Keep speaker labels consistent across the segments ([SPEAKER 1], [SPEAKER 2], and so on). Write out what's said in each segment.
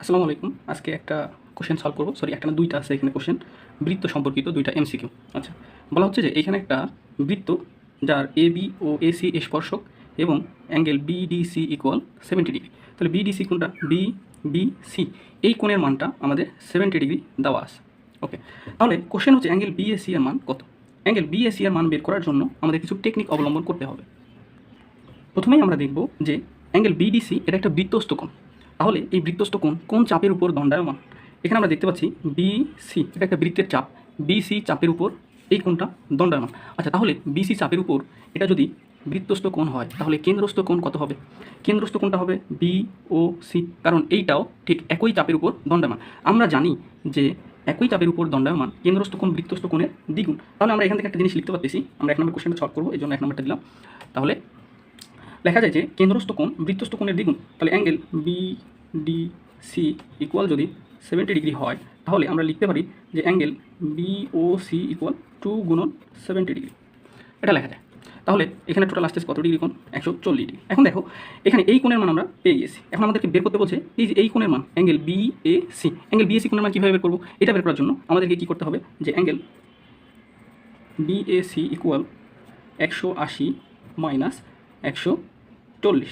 [SPEAKER 1] আসসালামু আলাইকুম। আজকে একটা কোশ্চেন সলভ করব। সরি, একটা না, দুইটা আছে এখানে কোশ্চেন বৃত্ত সম্পর্কিত, দুইটা এমসিকিউ। আচ্ছা, বলা হচ্ছে যে এইখানে একটা বৃত্ত যার এ বি ও এসি স্পর্শক এবং অ্যাঙ্গেল বিডিসি ইকুয়াল 70 ডিগ্রি। তাহলে বিডিসি কোনটা? বিসি, এই কোণের মানটা আমাদের 70 ডিগ্রি দেওয়া আছে। ওকে, তাহলে কোশ্চেন হচ্ছে অ্যাঙ্গেল বিএসি এর মান কত। অ্যাঙ্গেল বিএসি এর মান বের করার জন্য আমাদের কিছু টেকনিক অবলম্বন করতে হবে। প্রথমেই আমরা দেখব যে অ্যাঙ্গেল বিডিসি এটা একটা বৃত্তস্থ কোণ। তাহলে এই বৃত্তস্থ কোণ কোন চাপের উপর দণ্ডায়মান? এখানে আমরা দেখতে পাচ্ছি বিসি এটা একটা বৃত্তের চাপ, বিসি চাপের উপর এই কোণটা দণ্ডায়মান। আচ্ছা, তাহলে বিসি চাপের উপর এটা যদি বৃত্তস্থ কোণ হয় তাহলে কেন্দ্রস্থ কোণ কত হবে? কেন্দ্রস্থ কোণটা হবে বি ও সি, কারণ এইটাও ঠিক একই চাপের উপর দণ্ডায়মান। আমরা জানি যে একই চাপের উপর দণ্ডায়মান কেন্দ্রস্থ কোণ বৃত্তস্থ কোণের দ্বিগুণ। তাহলে আমরা এখান থেকে একটা জিনিস লিখতে পারতেছি। আমরা 1 নম্বর কোশ্চেনটা সলভ করবো, এই জন্য 1 নম্বরটা দিলাম। তাহলে লেখা যায় যে কেন্দ্রস্থ কোণ বৃত্তস্থ কোণের দ্বিগুণ। তাহলে অ্যাঙ্গেল বিডিসি ইকুয়াল যদি 70 ডিগ্রি হয় তাহলে আমরা লিখতে পারি যে অ্যাঙ্গেল বিওসি ইকুয়াল 2 গুণন 70 ডিগ্রি, এটা লেখা যায়। তাহলে এখানে টোটাল আসতেছে কত ডিগ্রি কোণ? 140 ডিগ্রি। এখন দেখো এখানে এই কোণের মান আমরা পেয়ে গেছি। এখন আমাদেরকে বের করতে বলছে এই যে এই কোণের মান অ্যাঙ্গেল বিএসি। অ্যাঙ্গেল বিএসি কোণের মান কীভাবে বের করবো? এটা বের করার জন্য আমাদেরকে কী করতে হবে যে অ্যাঙ্গেল বিএসি ইকুয়াল 180 মাইনাস 140,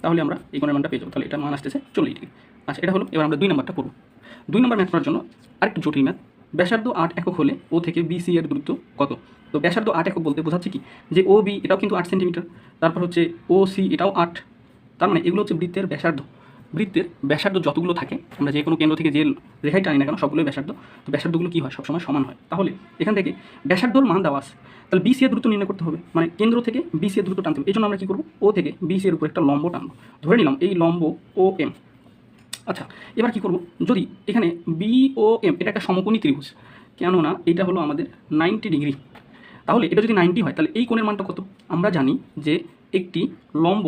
[SPEAKER 1] তাহলে আমরা এই কোণের মানটা পেয়ে যাবো। তাহলে এটার মান আসতেছে 40 ডিগ্রি। আচ্ছা, এটা হলো। এবার আমরা 2 নম্বরটা করব। 2 নম্বর ম্যাথ করার জন্য আরেকটু জটিল ম্যাথ। ব্যাসার্ধ 8 একক হলে ও থেকে বিসি এর দূরত্ব কত? তো ব্যাসার্ধ 8 একক বলতে বোঝাচ্ছে কি যে ও বি এটাও কিন্তু 8 সেন্টিমিটার, তারপর হচ্ছে ও সি এটাও 8। তার মানে এগুলো হচ্ছে বৃত্তের ব্যাসার্ধ। বৃত্তের ব্যাসার্ধ যতগুলো থাকে, আমরা যে কোনো কেন্দ্র থেকে যে রেখাই টানি না কেন সবগুলোই ব্যাসার্ধ। তো ব্যাসার্ধগুলো কী হয়? সবসময় সমান হয়। তাহলে এখান থেকে ব্যাসার্ধর মান দেওয়া আছে, তাহলে বিসি এর দূরত্ব নির্ণয় করতে হবে। মানে কেন্দ্র থেকে বিসি এর দূরত্ব টানতে হবে। এই জন্য আমরা কী করবো? ও থেকে বিসি এর উপর একটা লম্ব টানবো। ধরে নিলাম এই লম্ব ও এম। আচ্ছা, এবার কী করবো? যদি এখানে বি ও এম এটা একটা সমকোণী ত্রিভুজ, কেননা এটা হলো আমাদের 90 ডিগ্রি। তাহলে এটা যদি 90 হয় তাহলে এই কোণের মানটা কত? আমরা জানি যে একটি লম্ব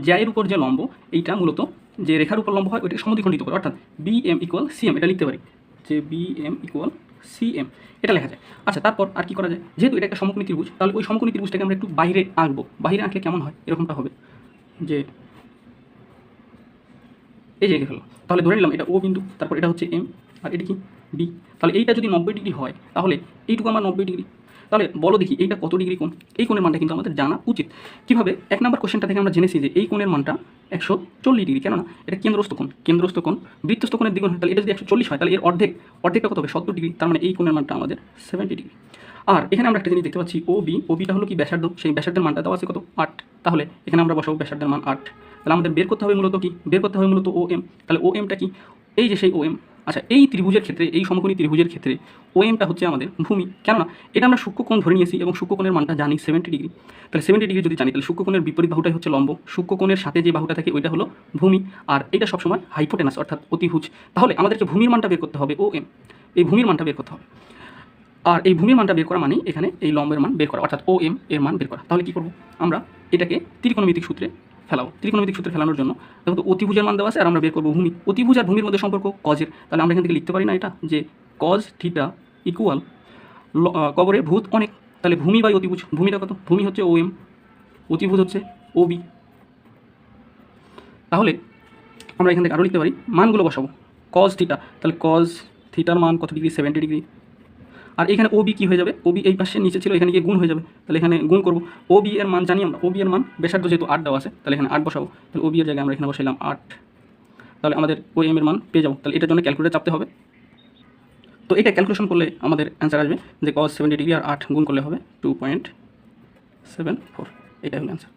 [SPEAKER 1] জ্যায়ের উপর যে লম্ব এইটা মূলত যে রেখার উপর লম্ব হয় ওইটাকে সমদ্বিখণ্ডিত করে, অর্থাৎ বি এম ইকুয়াল সিএম, এটা লিখতে পারি যে বি এম ইকুয়াল সিএম, এটা লেখা যায়। আচ্ছা, তারপর আর কি করা যায়? যেহেতু এটা একটা সমকোণী ত্রিভুজ তাহলে ওই সমকোণী ত্রিভুজটাকে আমরা একটু বাইরে আঁকবো। বাইরে আঁকলে কেমন হয়? এরকমটা হবে যে এই যে হলো। তাহলে ধরে নিলাম এটা ও বিন্দু, তারপর এটা হচ্ছে এম, আর এটা কি বি। তাহলে এইটা যদি 90 ডিগ্রি হয় তাহলে এইটুকু আমার 90 ডিগ্রি। তাহলে বলো দেখি এইটা কত ডিগ্রি কোণ? এই কোণের মানটা কিন্তু আমাদের জানা উচিত। কীভাবে? 1 নম্বর কোশ্চেনটা থেকে আমরা জেনেছি যে এই কোণের মানটা 140 ডিগ্রি, কেননা এটা কেন্দ্রস্থ কোণ। কেন্দ্রস্থ কোণ বৃত্তস্থ কোণের দ্বিগুণ হয়। তাহলে এটা যদি 140 হয় তাহলে এর অর্ধেকটা কত হবে? 70 ডিগ্রি। তার মানে এই কোণের মানটা আমাদের 70 ডিগ্রি। আর এখানে আমরা একটা জিনিস দেখতে পাচ্ছি ওবিটা হলো কি ব্যাসার্ধ, সেই ব্যাসার্ধের মানটা দেওয়া আছে কত? 8। তাহলে এখানে আমরা বসাবো ব্যাসার্ধের মান 8। তাহলে আমাদের বের করতে হবে মূলত কি? বের করতে হবে মূলত ও এম। তাহলে ও এমটা কি? এই যে সেই ও এম। আচ্ছা, এই ত্রিভুজের ক্ষেত্রে, এই সমকোণী ত্রিভুজের ক্ষেত্রে ও এমটা হচ্ছে আমাদের ভূমি, কেননা এটা আমরা সূক্ষ্মকোণ ধরে নিয়েছি এবং সূক্ষ্মকোণের মানটা জানি 70 ডিগ্রি। তাহলে 70 ডিগ্রি যদি জানি তাহলে সূক্ষ্মকোণের বিপরীত বাহুটাই হচ্ছে লম্ব, সূক্ষ্মকোণের সাথে যে বাহুটা থাকে ওইটা হলো ভূমি, আর এটা সবসময় হাইপোটেনাস অর্থাৎ অতিভুজ। তাহলে আমাদেরকে ভূমির মানটা বের করতে হবে ও এম, এই ভূমির মানটা বের করতে হবে। আর এই ভূমির মানটা বের করা মানে এখানে এই লম্বের মান বের করা, অর্থাৎ ও এম এর মান বের করা। তাহলে কী করবো? আমরা এটাকে ত্রিকোণমিতিক সূত্রে ফেলাবো। ত্রিকোণমিতিক সূত্রে ফেলানোর জন্য দেখো তো অতিভুজের মান দেওয়া আছে আর আমরা বের করবো ভূমি। অতিভুজ আর ভূমির মধ্যে সম্পর্ক কজের। তাহলে আমরা এখান থেকে লিখতে পারি না এটা যে কজ থিটা ইকুয়াল কবরে ভূত অনেক। তাহলে ভূমি বাই অতিভুজ, ভূমিটা কত? ভূমি হচ্ছে ও এম, অতিভুজ হচ্ছে ও বি। তাহলে আমরা এখান থেকে আরও লিখতে পারি, মানগুলো বসাবো। কজ থিটা, তাহলে কজ থিটার মান কত ডিগ্রি? 70 ডিগ্রি। আর এখানে ও বি কী হয়ে যাবে? ও বি এই পাশে নিচে ছিল, এখানে গিয়ে গুণ হয়ে যাবে। তাহলে এখানে গুণ করবো। ও বি এর মান জানি আমরা, ও বি এর মান ব্যাসার্ধ যেহেতু 8 দেওয়া আছে তাহলে এখানে 8 বসাবো। তাহলে ও বি এর জায়গায় আমরা এখানে বসাইলাম 8। তাহলে আমাদের ও এম এর মান পেয়ে যাবো। তাহলে এটার জন্য ক্যালকুলেটর চাপতে হবে। তো এটা ক্যালকুলেশন করলে আমাদের অ্যান্সার আসবে যে cos 70 ডিগ্রি আর 8 গুণ করলে হবে 2.74, এটাই হলো অ্যান্সার।